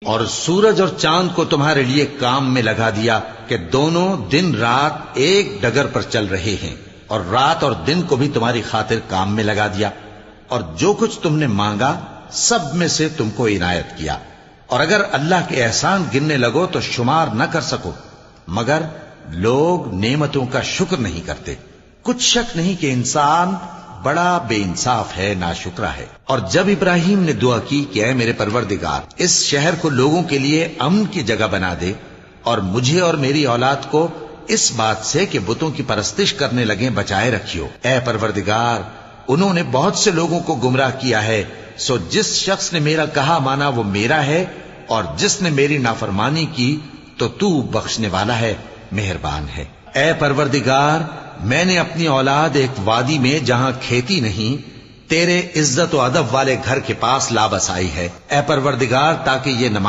اور سورج اور چاند کو تمہارے لیے کام میں لگا دیا کہ دونوں دن رات ایک ڈگر پر چل رہے ہیں، اور رات اور دن کو بھی تمہاری خاطر کام میں لگا دیا، اور جو کچھ تم نے مانگا سب میں سے تم کو عنایت کیا، اور اگر اللہ کے احسان گننے لگو تو شمار نہ کر سکو، مگر لوگ نعمتوں کا شکر نہیں کرتے۔ کچھ شک نہیں کہ انسان بڑا بے انصاف ہے، ناشکرا ہے۔ اور جب ابراہیم نے دعا کی کہ اے میرے پروردگار، اس شہر کو لوگوں کے لیے امن کی جگہ بنا دے، اور مجھے اور میری اولاد کو اس بات سے کہ بتوں کی پرستش کرنے لگیں بچائے رکھیو۔ اے پروردگار، انہوں نے بہت سے لوگوں کو گمراہ کیا ہے، سو جس شخص نے میرا کہا مانا وہ میرا ہے، اور جس نے میری نافرمانی کی تو بخشنے والا ہے، مہربان ہے۔ اے پروردگار، میں نے اپنی اولاد ایک وادی میں جہاں کھیتی نہیں، تیرے عزت و ادب والے گھر کے پاس لا بسائی ہے۔ اے پروردگار، تاکہ یہ نماز